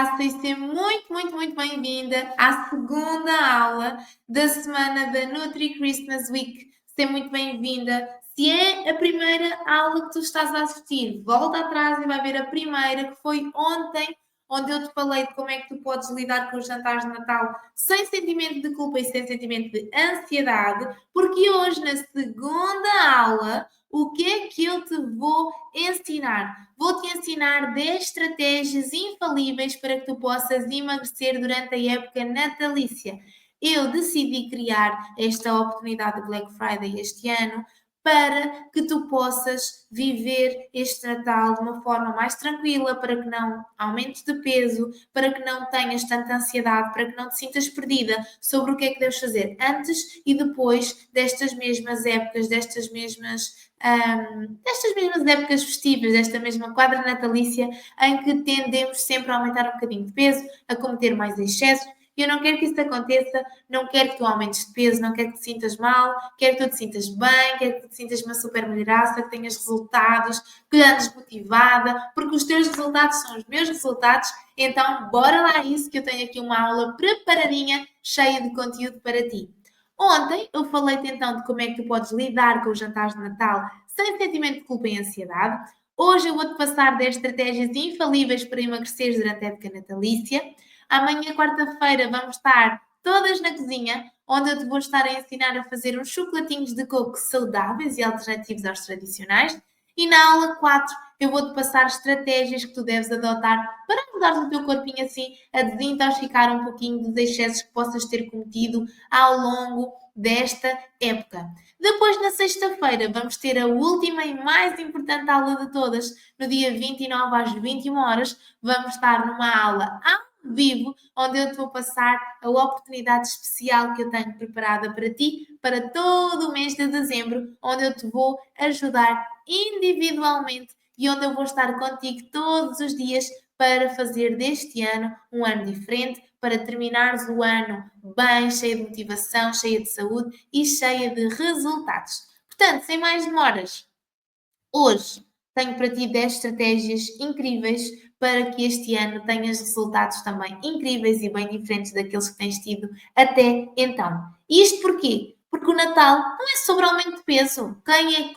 Olá, seja muito bem-vinda à segunda aula da semana da Nutri Christmas Week. Seja muito bem-vinda. Se é a primeira aula que tu estás a assistir, volta atrás e vai ver a primeira, que foi ontem, onde eu te falei de como é que tu podes lidar com os jantares de Natal sem sentimento de culpa e sem sentimento de ansiedade, porque hoje, na segunda aula, o que é que eu te vou ensinar? Vou-te ensinar 10 estratégias infalíveis para que tu possas emagrecer durante a época natalícia. Eu decidi criar esta oportunidade de Black Friday este ano para que tu possas viver este Natal de uma forma mais tranquila, para que não aumentes de peso, para que não tenhas tanta ansiedade, para que não te sintas perdida sobre o que é que deves fazer antes e depois destas mesmas épocas, destas mesmas épocas festivas, desta mesma quadra natalícia, em que tendemos sempre a aumentar um bocadinho de peso, a cometer mais excessos. Eu não quero que isso aconteça, não quero que tu aumentes de peso, não quero que te sintas mal, quero que tu te sintas bem, quero que tu te sintas uma super mulheraça, que tenhas resultados, que andes motivada, porque os teus resultados são os meus resultados, então bora lá isso, que eu tenho aqui uma aula preparadinha, cheia de conteúdo para ti. Ontem eu falei-te então de como é que tu podes lidar com os jantares de Natal sem sentimento de culpa e ansiedade. Hoje eu vou-te passar 10 estratégias infalíveis para emagreceres durante a época natalícia. Amanhã, quarta-feira, vamos estar todas na cozinha, onde eu te vou estar a ensinar a fazer uns chocolatinhos de coco saudáveis e alternativos aos tradicionais. E na aula 4 eu vou-te passar estratégias que tu deves adotar para ajudar o teu corpinho assim a desintoxicar um pouquinho dos excessos que possas ter cometido ao longo desta época. Depois, na sexta-feira, vamos ter a última e mais importante aula de todas. No dia 29 às 21 horas, vamos estar numa aula ao vivo, onde eu te vou passar a oportunidade especial que eu tenho preparada para ti, para todo o mês de dezembro, onde eu te vou ajudar individualmente e onde eu vou estar contigo todos os dias para fazer deste ano um ano diferente, para terminares o ano bem, cheia de motivação, cheia de saúde e cheia de resultados. Portanto, sem mais demoras, hoje tenho para ti 10 estratégias incríveis para que este ano tenhas resultados também incríveis e bem diferentes daqueles que tens tido até então. Isto porquê? Porque o Natal não é sobre aumento de peso.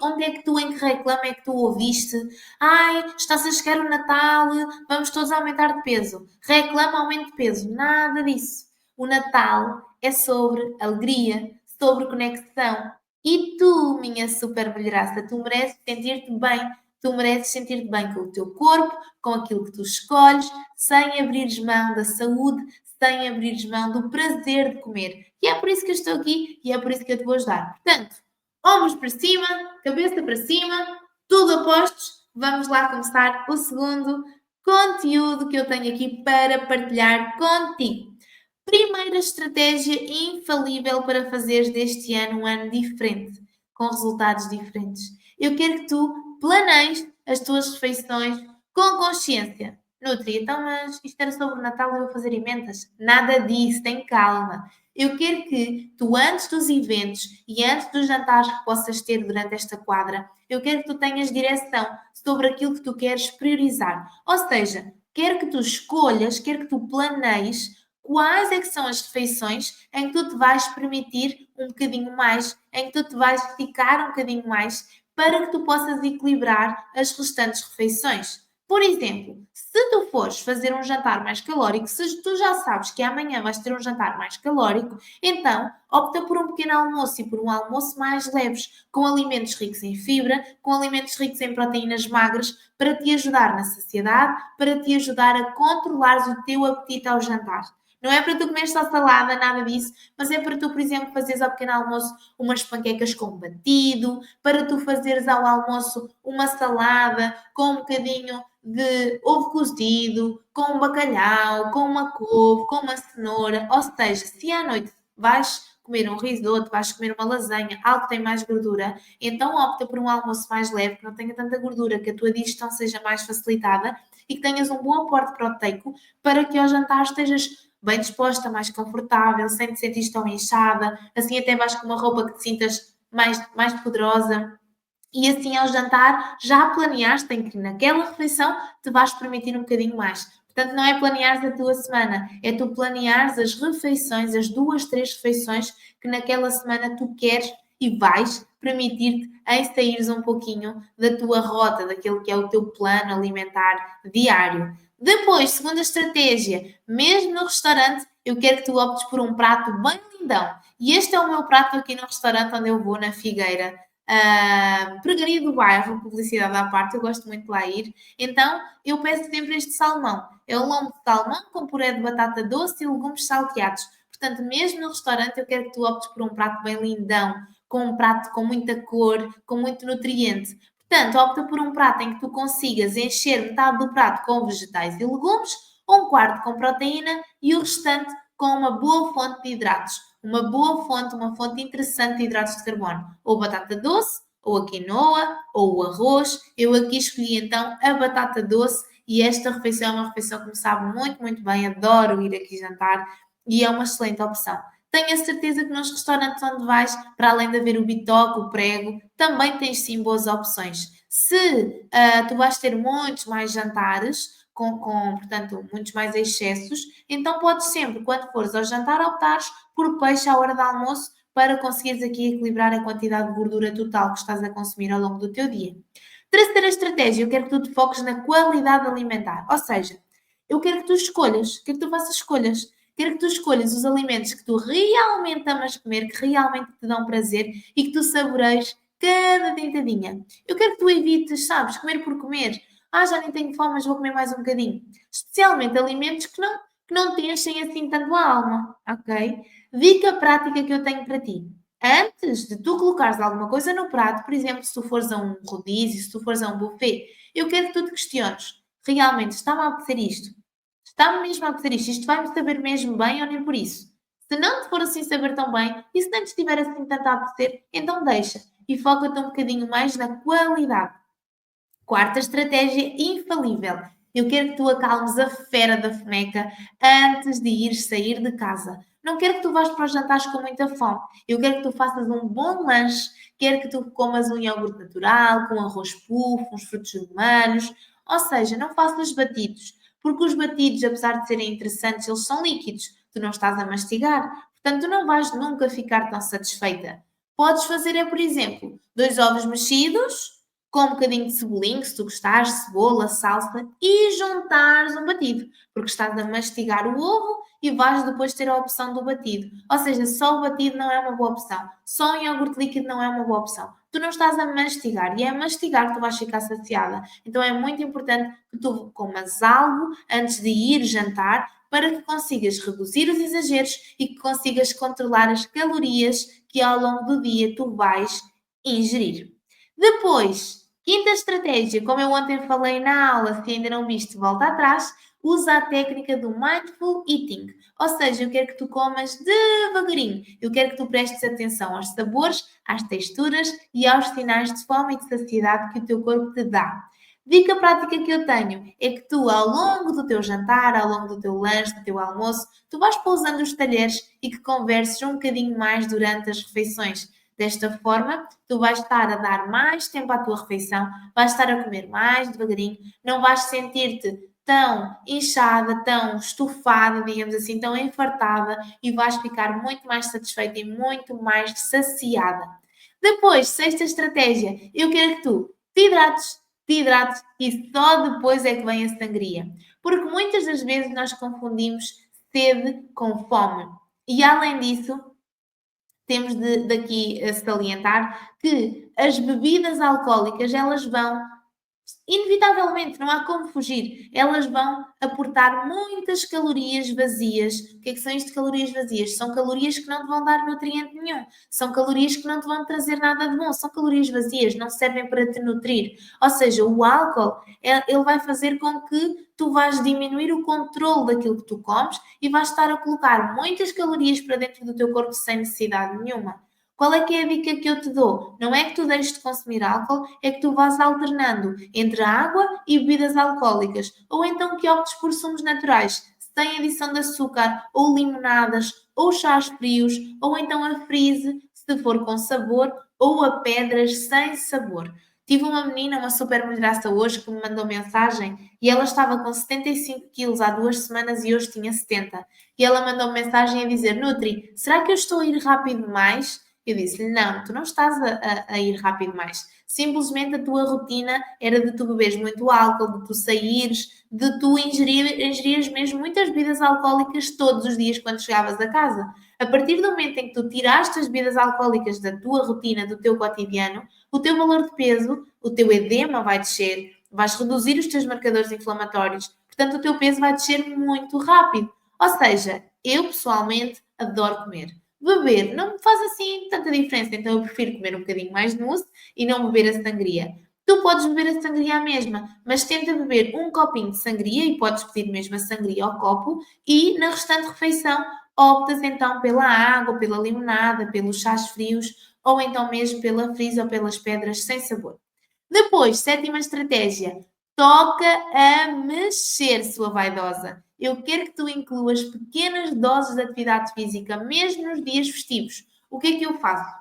Onde é que tu, em que reclame é que tu ouviste? Ai, está-se a chegar o Natal, vamos todos aumentar de peso. Reclama aumento de peso. Nada disso. O Natal é sobre alegria, sobre conexão. E tu, minha super mulheraça, tu mereces sentir-te bem. Tu mereces sentir-te bem com o teu corpo, com aquilo que tu escolhes, sem abrires mão da saúde, sem abrires mão do prazer de comer. E é por isso que eu estou aqui e é por isso que eu te vou ajudar. Portanto, ombros para cima, cabeça para cima, tudo a postos. Vamos lá começar o segundo conteúdo que eu tenho aqui para partilhar contigo. Primeira estratégia infalível para fazeres deste ano um ano diferente, com resultados diferentes. Eu quero que tu planeis as tuas refeições com consciência. Nutri, então, mas isto era sobre o Natal e eu vou fazer emendas? Nada disso, tem calma. Eu quero que tu, antes dos eventos e antes dos jantares que possas ter durante esta quadra, eu quero que tu tenhas direção sobre aquilo que tu queres priorizar. Ou seja, quero que tu escolhas, quero que tu planeies quais é que são as refeições em que tu te vais permitir um bocadinho mais, em que tu te vais esticar um bocadinho mais, para que tu possas equilibrar as restantes refeições. Por exemplo, se tu fores fazer um jantar mais calórico, se tu já sabes que amanhã vais ter um jantar mais calórico, então opta por um pequeno almoço e por um almoço mais leves, com alimentos ricos em fibra, com alimentos ricos em proteínas magras, para te ajudar na saciedade, para te ajudar a controlares o teu apetite ao jantar. Não é para tu comer só salada, nada disso, mas é para tu, por exemplo, fazeres ao pequeno almoço umas panquecas com batido, para tu fazeres ao almoço uma salada com um bocadinho de ovo cozido, com um bacalhau, com uma couve, com uma cenoura. Ou seja, se à noite vais comer um risoto, vais comer uma lasanha, algo que tem mais gordura, então opta por um almoço mais leve, que não tenha tanta gordura, que a tua digestão seja mais facilitada e que tenhas um bom aporte proteico para que ao jantar estejas bem disposta, mais confortável, sem te sentir tão inchada, assim até vais com uma roupa que te sintas mais poderosa. E assim ao jantar já planeaste em que naquela refeição te vais permitir um bocadinho mais. Portanto, não é planeares a tua semana, é tu planeares as refeições, as 2, 3 refeições que naquela semana tu queres e vais permitir-te em saíres um pouquinho da tua rota, daquilo que é o teu plano alimentar diário. Depois, segunda estratégia, mesmo no restaurante, eu quero que tu optes por um prato bem lindão. E este é o meu prato aqui no restaurante onde eu vou, na Figueira. Pregaria do Bairro, publicidade à parte, eu gosto muito de lá ir. Então, eu peço sempre este salmão. É o lombo de salmão com puré de batata doce e legumes salteados. Portanto, mesmo no restaurante, eu quero que tu optes por um prato bem lindão, com um prato com muita cor, com muito nutriente. Portanto, opta por um prato em que tu consigas encher metade do prato com vegetais e legumes, um quarto com proteína e o restante com uma boa fonte de hidratos. Uma boa fonte, uma fonte interessante de hidratos de carbono. Ou batata doce, ou a quinoa, ou o arroz. Eu aqui escolhi então a batata doce e esta refeição é uma refeição que me sabe muito, muito bem. Adoro ir aqui jantar e é uma excelente opção. Tenho a certeza que nos restaurantes onde vais, para além de haver o bitoque, o prego, também tens sim boas opções. Se tu vais ter muitos mais jantares, portanto, muitos mais excessos, então podes sempre, quando fores ao jantar, optares por peixe à hora do almoço para conseguires aqui equilibrar a quantidade de gordura total que estás a consumir ao longo do teu dia. Terceira estratégia, eu quero que tu te foques na qualidade alimentar, ou seja, eu quero que tu escolhas, quero que tu faças escolhas. Quero que tu escolhas os alimentos que tu realmente amas comer, que realmente te dão prazer e que tu saboreias cada dentadinha. Eu quero que tu evites, sabes, comer por comer. Já nem tenho fome, mas vou comer mais um bocadinho. Especialmente alimentos que não te enchem assim tanto a alma, ok? Dica prática que eu tenho para ti. Antes de tu colocares alguma coisa no prato, por exemplo, se tu fores a um rodízio, se tu fores a um buffet, eu quero que tu te questiones. Realmente está-me a apetecer isto? Está-me mesmo a apetecer isto? Isto vai-me saber mesmo bem ou nem por isso? Se não te for assim saber tão bem, e se não te estiver assim tanto a apetecer, então deixa e foca-te um bocadinho mais na qualidade. Quarta estratégia infalível. Eu quero que tu acalmes a fera da fomeca antes de ir sair de casa. Não quero que tu vás para os jantares com muita fome. Eu quero que tu faças um bom lanche. Quero que tu comas um iogurte natural, com arroz pufo, uns frutos humanos. Ou seja, não faças batidos. Porque os batidos, apesar de serem interessantes, eles são líquidos. Tu não estás a mastigar. Portanto, tu não vais nunca ficar tão satisfeita. Podes fazer é, por exemplo, 2 ovos mexidos, com um bocadinho de cebolinho, se tu gostares, cebola, salsa, e juntares um batido, porque estás a mastigar o ovo e vais depois ter a opção do batido. Ou seja, só o batido não é uma boa opção, só o iogurte líquido não é uma boa opção. Tu não estás a mastigar, e é mastigar que tu vais ficar saciada. Então é muito importante que tu comas algo antes de ir jantar, para que consigas reduzir os exageros e que consigas controlar as calorias que ao longo do dia tu vais ingerir. Depois, quinta estratégia, como eu ontem falei na aula, se ainda não viste, volta atrás, usa a técnica do Mindful Eating. Ou seja, eu quero que tu comas devagarinho. Eu quero que tu prestes atenção aos sabores, às texturas e aos sinais de fome e de saciedade que o teu corpo te dá. Dica prática que eu tenho é que tu, ao longo do teu jantar, ao longo do teu lanche, do teu almoço, tu vais pousando os talheres e que converses um bocadinho mais durante as refeições. Desta forma, tu vais estar a dar mais tempo à tua refeição, vais estar a comer mais devagarinho, não vais sentir-te tão inchada, tão estufada, digamos assim, tão enfartada e vais ficar muito mais satisfeita e muito mais saciada. Depois, sexta estratégia, eu quero que tu te hidrates e só depois é que vem a sangria. Porque muitas das vezes nós confundimos sede com fome. E além disso, temos de daqui a salientar que as bebidas alcoólicas, elas vão inevitavelmente, não há como fugir, elas vão aportar muitas calorias vazias. O que é que são isto de calorias vazias? São calorias que não te vão dar nutriente nenhum, são calorias que não te vão trazer nada de bom, são calorias vazias, não servem para te nutrir. Ou seja, o álcool, ele vai fazer com que tu vais diminuir o controle daquilo que tu comes e vais estar a colocar muitas calorias para dentro do teu corpo sem necessidade nenhuma. Qual é que é a dica que eu te dou? Não é que tu deixes de consumir álcool, é que tu vás alternando entre água e bebidas alcoólicas, ou então que optes por sumos naturais, sem adição de açúcar, ou limonadas, ou chás frios, ou então a freeze, se for com sabor, ou a pedras sem sabor. Tive uma menina, uma super mulheraça hoje, que me mandou mensagem e ela estava com 75 quilos há 2 semanas e hoje tinha 70. E ela mandou mensagem a dizer: Nutri, será que eu estou a ir rápido demais? Eu disse-lhe: não, tu não estás a ir rápido demais. Simplesmente a tua rotina era de tu beberes muito álcool, de tu saíres, de tu ingerires mesmo muitas bebidas alcoólicas todos os dias quando chegavas a casa. A partir do momento em que tu tiraste as bebidas alcoólicas da tua rotina, do teu cotidiano, o teu valor de peso, o teu edema vai descer, vais reduzir os teus marcadores inflamatórios, portanto o teu peso vai descer muito rápido. Ou seja, eu pessoalmente adoro comer. Beber não me faz assim tanta diferença, então eu prefiro comer um bocadinho mais de mousse e não beber a sangria. Tu podes beber a sangria à mesma, mas tenta beber um copinho de sangria e podes pedir mesmo a sangria ao copo e na restante refeição optas então pela água, pela limonada, pelos chás frios ou então mesmo pela frisa ou pelas pedras sem sabor. Depois, sétima estratégia, toca a mexer, sua vaidosa. Eu quero que tu incluas pequenas doses de atividade física, mesmo nos dias festivos. O que é que eu faço?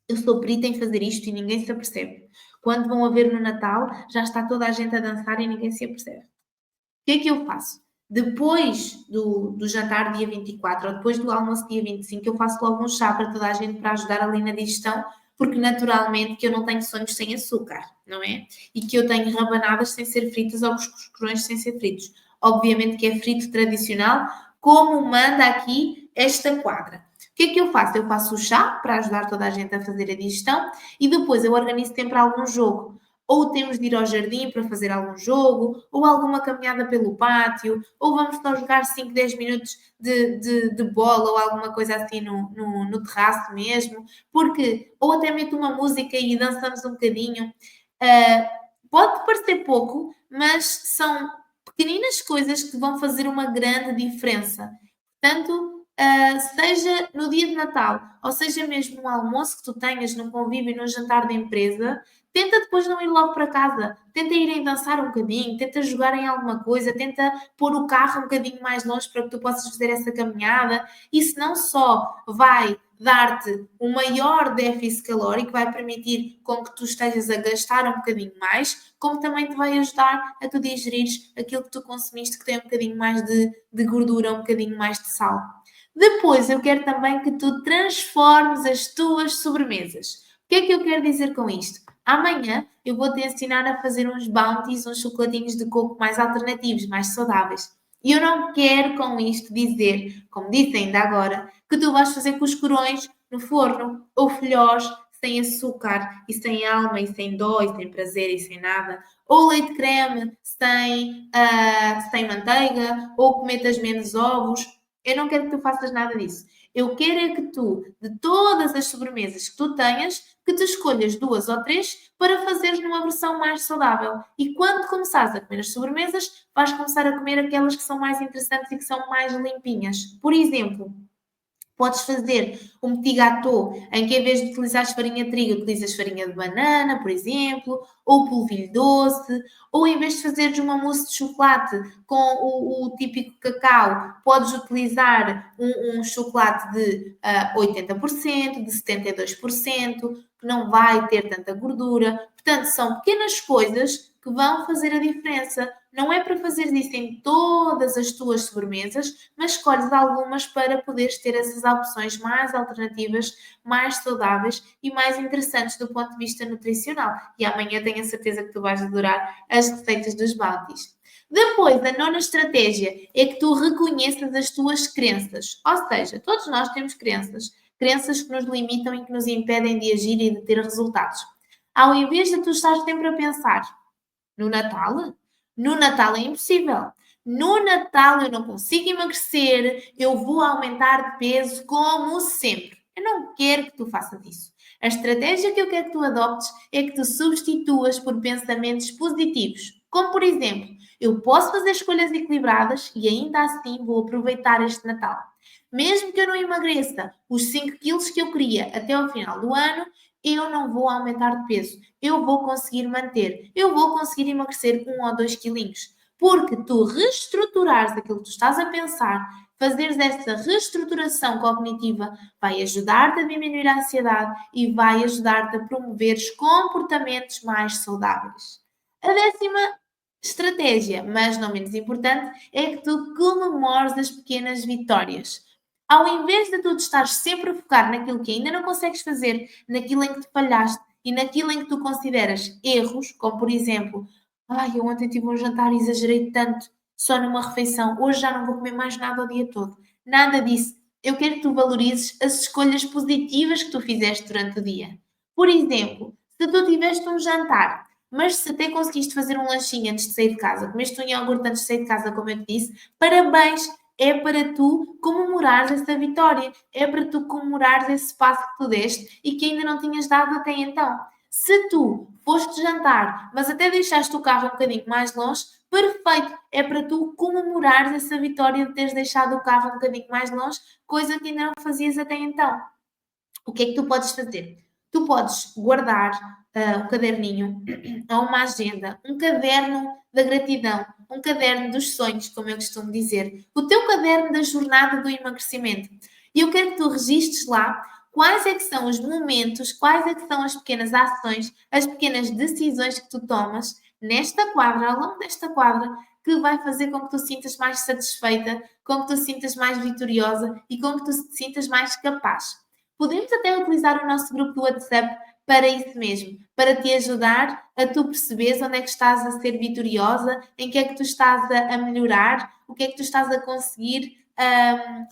Eu sou perita em fazer isto e ninguém se apercebe. Quando vão a ver no Natal, já está toda a gente a dançar e ninguém se apercebe. O que é que eu faço? Depois do jantar dia 24 ou depois do almoço dia 25, eu faço logo um chá para toda a gente para ajudar ali na digestão, porque naturalmente que eu não tenho sonhos sem açúcar, não é? E que eu tenho rabanadas sem ser fritas ou cuscurões sem ser fritos. Obviamente que é frito tradicional, como manda aqui esta quadra. O que é que eu faço? Eu faço o chá para ajudar toda a gente a fazer a digestão e depois eu organizo sempre algum jogo. Ou temos de ir ao jardim para fazer algum jogo, ou alguma caminhada pelo pátio, ou vamos só jogar 5, 10 minutos de bola ou alguma coisa assim no terraço mesmo, porque, ou até meto uma música e dançamos um bocadinho. Pode parecer pouco, mas são pequeninas coisas que vão fazer uma grande diferença. Portanto, seja no dia de Natal, ou seja mesmo no almoço que tu tenhas, num convívio, num jantar de empresa, tenta depois não ir logo para casa, tenta irem dançar um bocadinho, tenta jogar em alguma coisa, tenta pôr o carro um bocadinho mais longe para que tu possas fazer essa caminhada. Isso não só vai dar-te um maior déficit calórico, vai permitir com que tu estejas a gastar um bocadinho mais, como também te vai ajudar a tu digerires aquilo que tu consumiste que tem um bocadinho mais de gordura, um bocadinho mais de sal. Depois eu quero também que tu transformes as tuas sobremesas. O que é que eu quero dizer com isto? Amanhã eu vou-te ensinar a fazer uns bounties, uns chocolatinhos de coco mais alternativos, mais saudáveis. E eu não quero com isto dizer, como disse ainda agora, que tu vais fazer cuscurões no forno ou filhós sem açúcar e sem alma e sem dó e sem prazer e sem nada. Ou leite creme sem manteiga, ou que metas menos ovos. Eu não quero que tu faças nada disso. Eu quero é que tu, de todas as sobremesas que tu tenhas, que tu escolhas 2 ou 3 para fazeres numa versão mais saudável. E quando começares a comer as sobremesas, vais começar a comer aquelas que são mais interessantes e que são mais limpinhas. Por exemplo, podes fazer um petit gâteau em que, em vez de utilizares farinha de trigo, utilizas farinha de banana, por exemplo, ou polvilho doce, ou em vez de fazeres uma mousse de chocolate com o típico cacau, podes utilizar um chocolate de 80%, de 72%, que não vai ter tanta gordura. Portanto, são pequenas coisas que vão fazer a diferença. Não é para fazer isso em todas as tuas sobremesas, mas escolhes algumas para poderes ter essas opções mais alternativas, mais saudáveis e mais interessantes do ponto de vista nutricional. E amanhã tenho a certeza que tu vais adorar as receitas dos bounties. Depois, a nona estratégia é que tu reconheças as tuas crenças. Ou seja, todos nós temos crenças. Crenças que nos limitam e que nos impedem de agir e de ter resultados. Ao invés de tu estar sempre a pensar no Natal, no Natal é impossível. No Natal eu não consigo emagrecer, eu vou aumentar de peso como sempre. Eu não quero que tu faças isso. A estratégia que eu quero que tu adoptes é que tu substituas por pensamentos positivos. Como, por exemplo, eu posso fazer escolhas equilibradas e ainda assim vou aproveitar este Natal. Mesmo que eu não emagreça os 5 quilos que eu queria até ao final do ano, eu não vou aumentar de peso. Eu vou conseguir manter. Eu vou conseguir emagrecer 1 ou 2 quilinhos. Porque tu reestruturares aquilo que tu estás a pensar, fazeres essa reestruturação cognitiva vai ajudar-te a diminuir a ansiedade e vai ajudar-te a promoveres comportamentos mais saudáveis. A décima estratégia, mas não menos importante, é que tu comemores as pequenas vitórias. Ao invés de tu estares sempre a focar naquilo que ainda não consegues fazer, naquilo em que te falhaste e naquilo em que tu consideras erros, como por exemplo, ai, eu ontem tive um jantar e exagerei tanto, só numa refeição, hoje já não vou comer mais nada o dia todo. Nada disso. Eu quero que tu valorizes as escolhas positivas que tu fizeste durante o dia. Por exemplo, se tu tiveste um jantar, mas se até conseguiste fazer um lanchinho antes de sair de casa, comeste um iogurte antes de sair de casa, como eu te disse, parabéns! É para tu comemorares essa vitória, é para tu comemorares esse passo que tu deste e que ainda não tinhas dado até então. Se tu foste jantar, mas até deixaste o carro um bocadinho mais longe, perfeito, é para tu comemorares essa vitória de teres deixado o carro um bocadinho mais longe, coisa que ainda não fazias até então. O que é que tu podes fazer? Tu podes guardar um caderninho ou uma agenda, um caderno da gratidão, um caderno dos sonhos, como eu costumo dizer, o teu caderno da jornada do emagrecimento. E eu quero que tu registres lá quais é que são os momentos, quais é que são as pequenas ações, as pequenas decisões que tu tomas nesta quadra, ao longo desta quadra, que vai fazer com que tu sintas mais satisfeita, com que tu sintas mais vitoriosa e com que tu te sintas mais capaz. Podemos até utilizar o nosso grupo do WhatsApp para isso mesmo, para te ajudar a tu perceberes onde é que estás a ser vitoriosa, em que é que tu estás a melhorar, o que é que tu estás a conseguir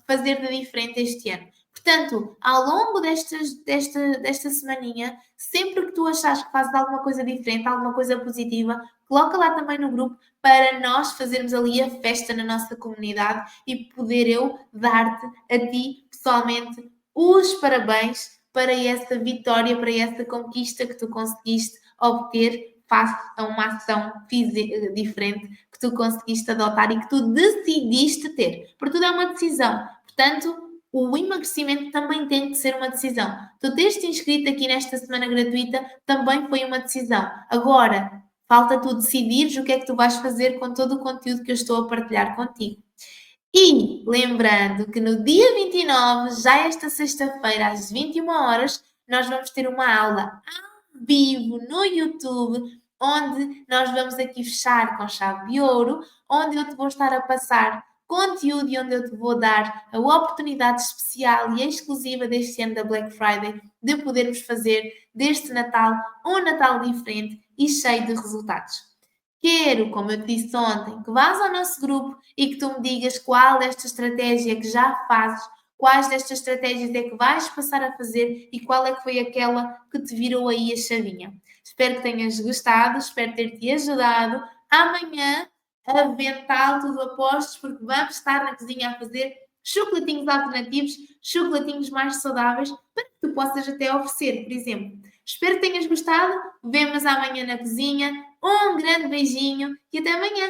fazer de diferente este ano. Portanto, ao longo desta semaninha, sempre que tu achares que fazes alguma coisa diferente, alguma coisa positiva, coloca lá também no grupo para nós fazermos ali a festa na nossa comunidade e poder eu dar-te a ti pessoalmente os parabéns para essa vitória, para essa conquista que tu conseguiste obter face a uma ação diferente que tu conseguiste adotar e que tu decidiste ter. Porque tudo é uma decisão. Portanto, o emagrecimento também tem de ser uma decisão. Tu teres-te inscrito aqui nesta semana gratuita também foi uma decisão. Agora, falta tu decidires o que é que tu vais fazer com todo o conteúdo que eu estou a partilhar contigo. E lembrando que no dia 29, já esta sexta-feira, às 21 horas, nós vamos ter uma aula ao vivo no YouTube, onde nós vamos aqui fechar com chave de ouro, onde eu te vou estar a passar conteúdo e onde eu te vou dar a oportunidade especial e exclusiva deste ano da Black Friday de podermos fazer deste Natal um Natal diferente e cheio de resultados. Quero, como eu te disse ontem, que vás ao nosso grupo e que tu me digas qual desta estratégia que já fazes, quais destas estratégias é que vais passar a fazer e qual é que foi aquela que te virou aí a chavinha. Espero que tenhas gostado, espero ter-te ajudado. Amanhã, avental, tudo a postos, porque vamos estar na cozinha a fazer chocolatinhos alternativos, chocolatinhos mais saudáveis, para que tu possas até oferecer, por exemplo. Espero que tenhas gostado. Vemo-nos amanhã na cozinha. Um grande beijinho e até amanhã!